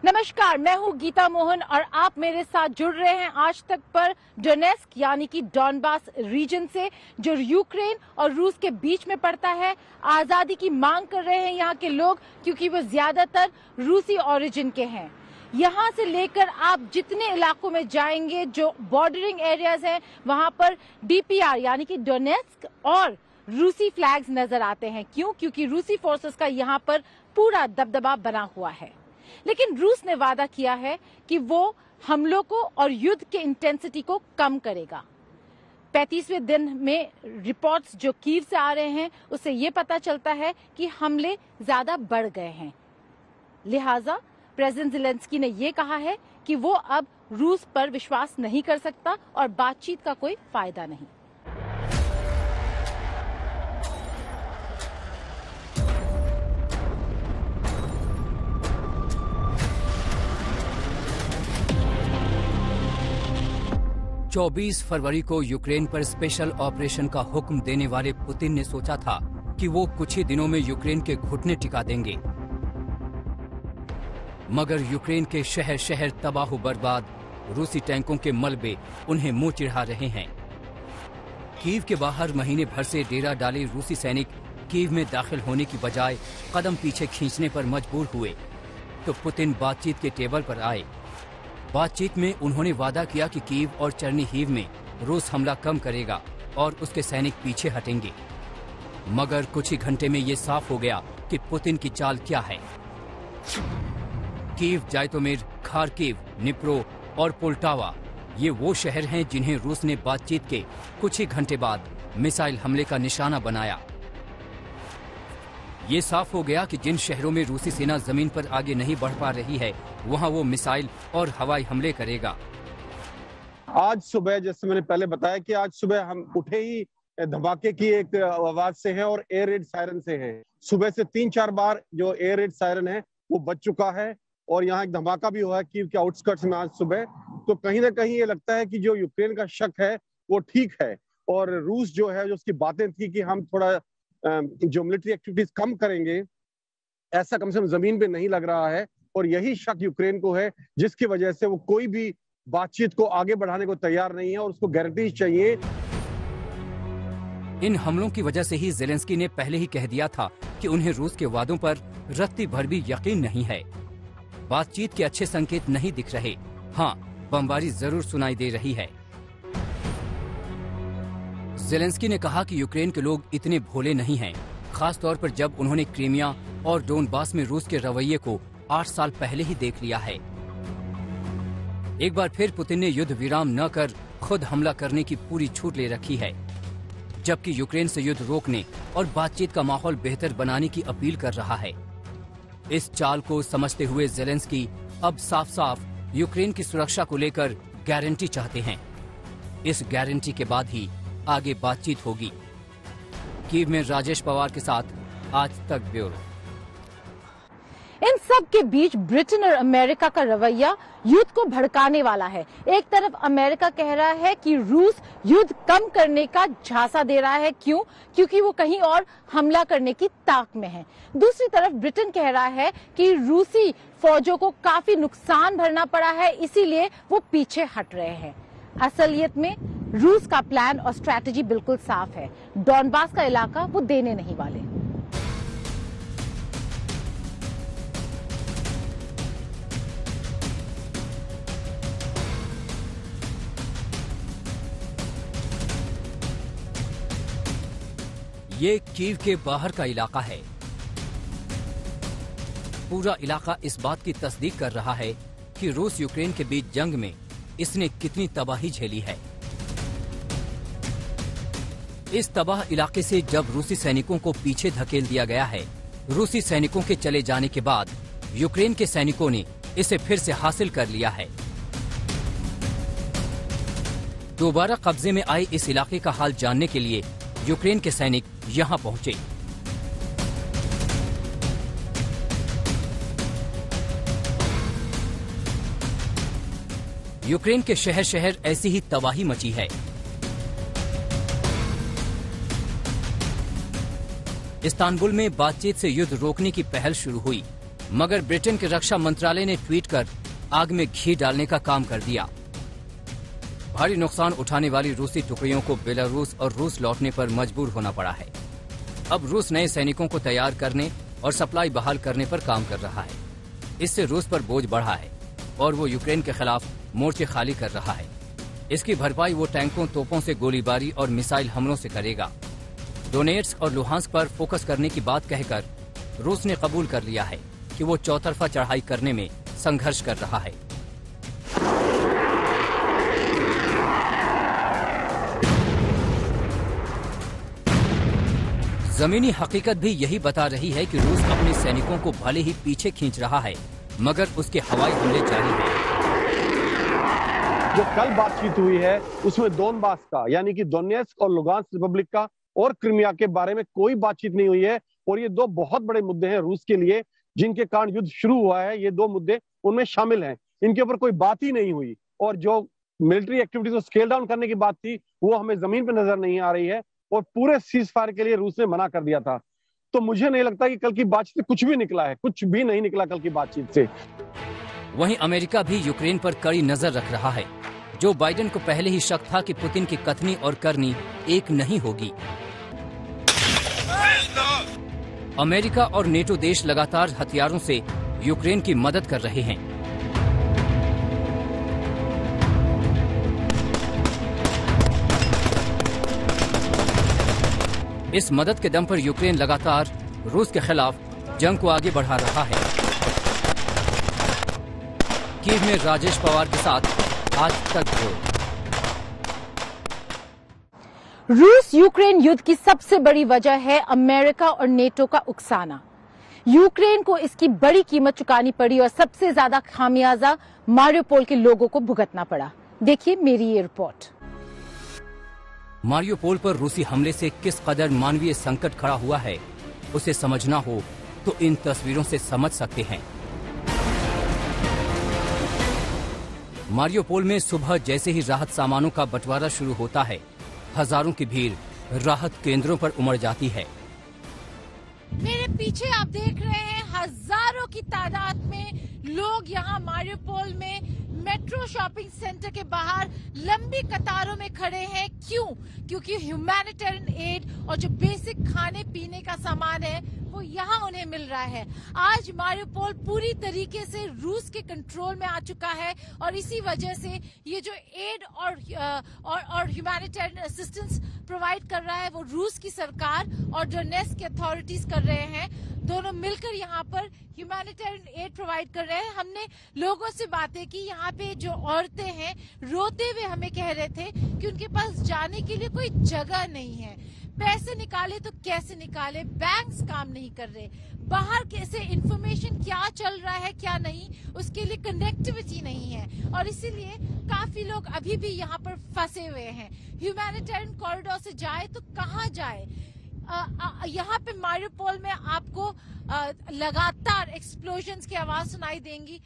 नमस्कार, मैं हूं गीता मोहन और आप मेरे साथ जुड़ रहे हैं आज तक पर डोनेस्क यानी कि डॉनबास रीजन से, जो यूक्रेन और रूस के बीच में पड़ता है। आजादी की मांग कर रहे हैं यहाँ के लोग, क्योंकि वो ज्यादातर रूसी ओरिजिन के हैं। यहाँ से लेकर आप जितने इलाकों में जाएंगे, जो बॉर्डरिंग एरियाज हैं, वहां पर डीपीआर यानी कि डोनेस्क और रूसी फ्लैग्स नजर आते हैं। क्यों? क्योंकि रूसी फोर्सेस का यहाँ पर पूरा दबदबा बना हुआ है। लेकिन रूस ने वादा किया है कि वो हमलों को और युद्ध के इंटेंसिटी को कम करेगा। 35वें दिन में रिपोर्ट्स जो कीव से आ रहे हैं, उससे ये पता चलता है कि हमले ज्यादा बढ़ गए हैं। लिहाजा प्रेसिडेंट ज़ेलेंस्की ने ये कहा है कि वो अब रूस पर विश्वास नहीं कर सकता और बातचीत का कोई फायदा नहीं। चौबीस फरवरी को यूक्रेन पर स्पेशल ऑपरेशन का हुक्म देने वाले पुतिन ने सोचा था कि वो कुछ ही दिनों में यूक्रेन के घुटने टिका देंगे, मगर यूक्रेन के शहर शहर तबाह बर्बाद, रूसी टैंकों के मलबे उन्हें मुंह चिढ़ा रहे हैं। कीव के बाहर महीने भर से डेरा डाले रूसी सैनिक कीव में दाखिल होने की बजाय कदम पीछे खींचने पर मजबूर हुए तो पुतिन बातचीत के टेबल पर आए। बातचीत में उन्होंने वादा किया कि कीव और चर्निहिव में रूस हमला कम करेगा और उसके सैनिक पीछे हटेंगे। मगर कुछ ही घंटे में ये साफ हो गया कि पुतिन की चाल क्या है। कीव, जाइटोमिर, खार्किव, निप्रो और पोल्टावा ये वो शहर हैं जिन्हें रूस ने बातचीत के कुछ ही घंटे बाद मिसाइल हमले का निशाना बनाया। ये साफ हो गया कि जिन शहरों में रूसी सेना जमीन पर आगे नहीं बढ़ पा रही है, वहां वो मिसाइल और हवाई हमले करेगा। आज सुबह, जैसे मैंने पहले बताया कि आज सुबह हम उठे ही धमाके की एक आवाज से हैं और एयर रेड सायरन से हैं। सुबह से 3-4 बार जो एयर रेड सायरन है वो बज चुका है और यहाँ एक धमाका भी हुआ है कीव के आउटस्कर्ट्स में आज सुबह। तो कहीं ना कहीं ये लगता है कि जो यूक्रेन का शक है वो ठीक है और रूस जो है, जो उसकी बातें थी कि हम थोड़ा जो मिलिट्री एक्टिविटीज कम करेंगे, ऐसा कम से कम जमीन पे नहीं लग रहा है और यही शक यूक्रेन को है, जिसकी वजह से वो कोई भी बातचीत को आगे बढ़ाने को तैयार नहीं है और उसको गारंटी चाहिए। इन हमलों की वजह से ही ज़ेलेंस्की ने पहले ही कह दिया था कि उन्हें रूस के वादों पर रत्ती भर भी यकीन नहीं है। बातचीत के अच्छे संकेत नहीं दिख रहे। हाँ, बमबारी जरूर सुनाई दे रही है। ज़ेलेंस्की ने कहा कि यूक्रेन के लोग इतने भोले नहीं हैं, खास तौर पर जब उन्होंने क्रीमिया और डोनबास में रूस के रवैये को 8 साल पहले ही देख लिया है। एक बार फिर पुतिन ने युद्ध विराम न कर खुद हमला करने की पूरी छूट ले रखी है, जबकि यूक्रेन से युद्ध रोकने और बातचीत का माहौल बेहतर बनाने की अपील कर रहा है। इस चाल को समझते हुए ज़ेलेंस्की अब साफ साफ यूक्रेन की सुरक्षा को लेकर गारंटी चाहते हैं। इस गारंटी के बाद ही आगे बातचीत होगी। कीव में राजेश पवार के साथ आज तक ब्यूरो। इन सब के बीच ब्रिटेन और अमेरिका का रवैया युद्ध को भड़काने वाला है। एक तरफ अमेरिका कह रहा है कि रूस युद्ध कम करने का झांसा दे रहा है। क्यों? क्योंकि वो कहीं और हमला करने की ताक में है। दूसरी तरफ ब्रिटेन कह रहा है कि रूसी फौजों को काफी नुकसान भरना पड़ा है, इसीलिए वो पीछे हट रहे हैं। असलियत में रूस का प्लान और स्ट्रैटेजी बिल्कुल साफ है। डॉनबास का इलाका वो देने नहीं वाले। ये कीव के बाहर का इलाका है। पूरा इलाका इस बात की तस्दीक कर रहा है कि रूस यूक्रेन के बीच जंग में इसने कितनी तबाही झेली है। इस तबाह इलाके से जब रूसी सैनिकों को पीछे धकेल दिया गया है, रूसी सैनिकों के चले जाने के बाद यूक्रेन के सैनिकों ने इसे फिर से हासिल कर लिया है। दोबारा कब्जे में आए इस इलाके का हाल जानने के लिए यूक्रेन के सैनिक यहां पहुंचे। यूक्रेन के शहर शहर ऐसी ही तबाही मची है। इस्तांबुल में बातचीत से युद्ध रोकने की पहल शुरू हुई। मगर ब्रिटेन के रक्षा मंत्रालय ने ट्वीट कर आग में घी डालने का काम कर दिया। भारी नुकसान उठाने वाली रूसी टुकड़ियों को बेलारूस और रूस लौटने पर मजबूर होना पड़ा है। अब रूस नए सैनिकों को तैयार करने और सप्लाई बहाल करने पर काम कर रहा है। इससे रूस पर बोझ बढ़ा है और वो यूक्रेन के खिलाफ मोर्चे खाली कर रहा है। इसकी भरपाई वो टैंकों, तोपों से गोलीबारी और मिसाइल हमलों से करेगा। डोनेट्स्क और लुहांस्क पर फोकस करने की बात कहकर रूस ने कबूल कर लिया है कि वो चौतरफा चढ़ाई करने में संघर्ष कर रहा है। जमीनी हकीकत भी यही बता रही है कि रूस अपने सैनिकों को भले ही पीछे खींच रहा है, मगर उसके हवाई हमले जारी हैं। जो कल बातचीत हुई है उसमें डोनबास का यानी कि डोनेट्स्क और लुगांस्क रिपब्लिक का और क्रीमिया के बारे में कोई बातचीत नहीं हुई है। और ये दो बहुत बड़े मुद्दे हैं रूस के लिए, जिनके कारण युद्ध शुरू हुआ है। ये दो मुद्दे उनमें शामिल हैं, इनके ऊपर कोई बात ही नहीं हुई। और जो मिलिट्री एक्टिविटीज को स्केल डाउन करने की बात थी वो हमें जमीन पर नजर नहीं आ रही है। और पूरे सीज फायर के लिए रूस ने मना कर दिया था। तो मुझे नहीं लगता कि कल की बातचीत से कुछ भी निकला है, कुछ भी नहीं निकला कल की बातचीत से। वहीं अमेरिका भी यूक्रेन पर कड़ी नजर रख रहा है। जो बाइडेन को पहले ही शक था कि पुतिन की कथनी और करनी एक नहीं होगी। अमेरिका और नेटो देश लगातार हथियारों से यूक्रेन की मदद कर रहे हैं। इस मदद के दम पर यूक्रेन लगातार रूस के खिलाफ जंग को आगे बढ़ा रहा है। कीव में राजेश पवार के साथ आज तक रूस यूक्रेन युद्ध की सबसे बड़ी वजह है अमेरिका और नेटो का उकसाना। यूक्रेन को इसकी बड़ी कीमत चुकानी पड़ी और सबसे ज्यादा खामियाजा मारियोपोल के लोगों को भुगतना पड़ा। देखिए मेरी ये रिपोर्ट। मारियोपोल पर रूसी हमले से किस कदर मानवीय संकट खड़ा हुआ है, उसे समझना हो तो इन तस्वीरों से समझ सकते हैं। मारियोपोल में सुबह जैसे ही राहत सामानों का बंटवारा शुरू होता है, हजारों की भीड़ राहत केंद्रों पर उमड़ जाती है। मेरे पीछे आप देख रहे हैं हजारों की तादाद में लोग यहाँ मारियोपोल में मेट्रो शॉपिंग सेंटर के बाहर लंबी कतारों में खड़े हैं। क्यों? क्योंकि ह्यूमैनिटेरियन एड और जो बेसिक खाने पीने का सामान है वो यहाँ उन्हें मिल रहा है। आज मारियोपोल पूरी तरीके से रूस के कंट्रोल में आ चुका है और इसी वजह से ये जो एड और ह्यूमैनिटेरियन असिस्टेंस प्रोवाइड कर रहा है वो रूस की सरकार और डोनेट्स्क की अथॉरिटीज कर रहे हैं। दोनों मिलकर यहाँ पर ह्यूमैनिटेरियन एड प्रोवाइड कर रहे हैं। हमने लोगों से बातें की। यहाँ पे जो औरतें हैं रोते हुए हमें कह रहे थे कि उनके पास जाने के लिए कोई जगह नहीं है। पैसे निकाले तो कैसे निकाले, बैंक्स काम नहीं कर रहे, बाहर कैसे इंफॉर्मेशन क्या चल रहा है क्या नहीं, उसके लिए कनेक्टिविटी नहीं है और इसीलिए काफी लोग अभी भी यहाँ पर फंसे हुए हैं। ह्यूमैनिटेरियन कॉरिडोर से जाए तो कहाँ जाए? यहाँ पे मारियोपोल में आपको लगातार एक्सप्लोजन्स की आवाज सुनाई देंगी,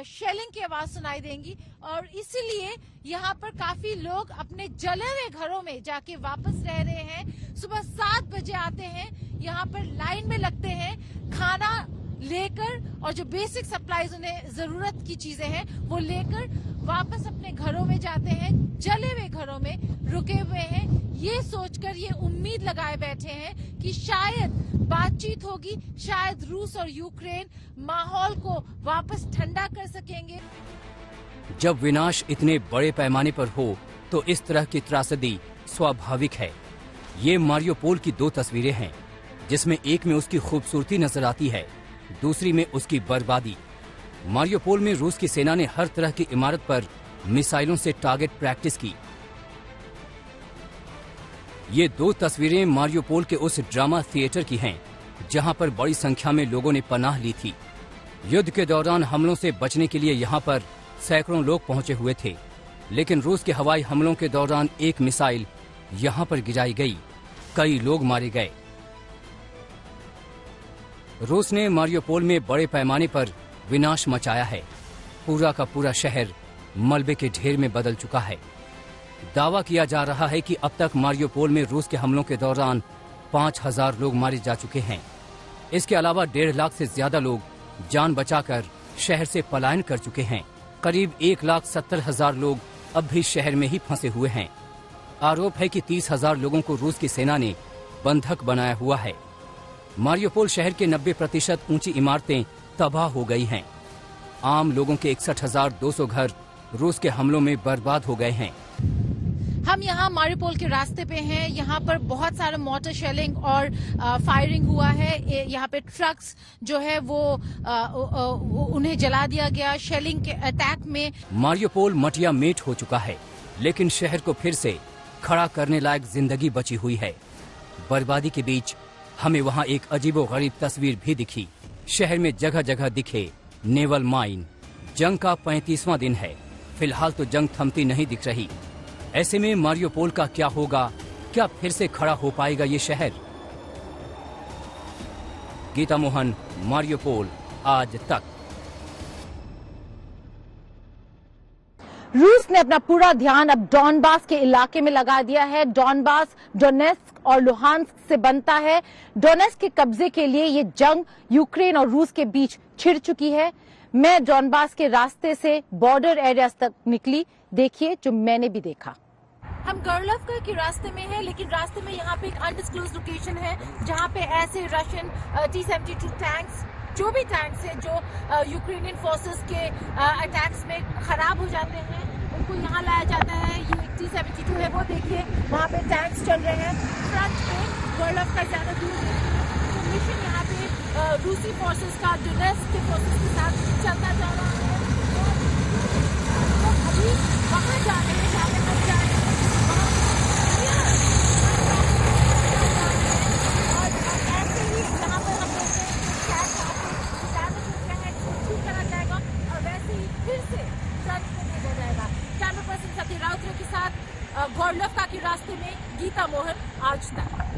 शेलिंग की आवाज सुनाई देंगी और इसीलिए यहाँ पर काफी लोग अपने जले हुए घरों में जाके वापस रह रहे हैं। सुबह 7 बजे आते हैं, यहाँ पर लाइन में लगते हैं, खाना लेकर और जो बेसिक सप्लाईज उन्हें जरूरत की चीजें हैं वो लेकर वापस अपने घरों में जाते हैं। जले हुए घरों में रुके हुए हैं, ये सोचकर ये उम्मीद लगाए बैठे हैं कि शायद बातचीत होगी, शायद रूस और यूक्रेन माहौल को वापस ठंडा कर सकेंगे। जब विनाश इतने बड़े पैमाने पर हो तो इस तरह की त्रासदी स्वाभाविक है। ये मारियोपोल की 2 तस्वीरें हैं, जिसमें एक में उसकी खूबसूरती नजर आती है, दूसरी में उसकी बर्बादी। मारियोपोल में रूस की सेना ने हर तरह की इमारत पर मिसाइलों से टारगेट प्रैक्टिस की। ये 2 तस्वीरें मारियोपोल के उस ड्रामा थिएटर की हैं, जहां पर बड़ी संख्या में लोगों ने पनाह ली थी। युद्ध के दौरान हमलों से बचने के लिए यहां पर सैकड़ों लोग पहुंचे हुए थे, लेकिन रूस के हवाई हमलों के दौरान एक मिसाइल यहां पर गिराई गई, कई लोग मारे गए। रूस ने मारियोपोल में बड़े पैमाने पर विनाश मचाया है। पूरा का पूरा शहर मलबे के ढेर में बदल चुका है। दावा किया जा रहा है कि अब तक मारियोपोल में रूस के हमलों के दौरान 5000 लोग मारे जा चुके हैं। इसके अलावा 1.5 लाख से ज्यादा लोग जान बचाकर शहर से पलायन कर चुके हैं। करीब 1,70,000 लोग अब भी शहर में ही फंसे हुए हैं। आरोप है कि 30,000 लोगों को रूस की सेना ने बंधक बनाया हुआ है। मारियोपोल शहर के 90% ऊंची इमारतें तबाह हो गई हैं। आम लोगों के 61,200 घर रूस के हमलों में बर्बाद हो गए हैं। हम यहाँ मारियोपोल के रास्ते पे हैं। यहाँ पर बहुत सारा मोटर शेलिंग और फायरिंग हुआ है। यहाँ पे ट्रक्स जो है वो उन्हें जला दिया गया शेलिंग के अटैक में। मारियोपोल मटिया मेट हो चुका है, लेकिन शहर को फिर से खड़ा करने लायक जिंदगी बची हुई है। बर्बादी के बीच हमें वहाँ एक अजीबोगरीब तस्वीर भी दिखी। शहर में जगह जगह दिखे नेवल माइन। जंग का 35वां दिन है। फिलहाल तो जंग थमती नहीं दिख रही। ऐसे में मारियोपोल का क्या होगा? क्या फिर से खड़ा हो पाएगा ये शहर? गीता मोहन, मारियोपोल, आज तक। रूस ने अपना पूरा ध्यान अब डॉनबास के इलाके में लगा दिया है। डॉनबास डोनेस्क और लुहांस्क से बनता है। डोनेस्क के कब्जे के लिए ये जंग यूक्रेन और रूस के बीच छिड़ चुकी है। मैं डॉनबास के रास्ते से बॉर्डर एरियाज तक निकली। देखिए जो मैंने भी देखा। हम गोरलवका के रास्ते में हैं, लेकिन रास्ते में यहाँ पे एक अनडिस्क्लोज लोकेशन है जहाँ पे ऐसे रशियन T-72 टैंक्स, जो भी टैंक्स है जो यूक्रेनियन फोर्सेस के अटैक्स में खराब हो जाते हैं, उनको यहाँ लाया जाता है। ये T-72 है, वो देखिए वहाँ पे टैंक्स चल रहे हैं फ्रंट पे। गोरलवका ज्यादा दूर नहीं। तो मिशन यहाँ पे रूसी फोर्सेस का डोनेस्क के फोर्सेस के साथ चलता जा रहा है। तो अभी वहाँ जा रहे हैं, जहाँ पे हम जा रहे हैं। कैमरा पर्सन सत्य राउत के साथ गोरलवका के रास्ते में गीता मोहन, आज तक।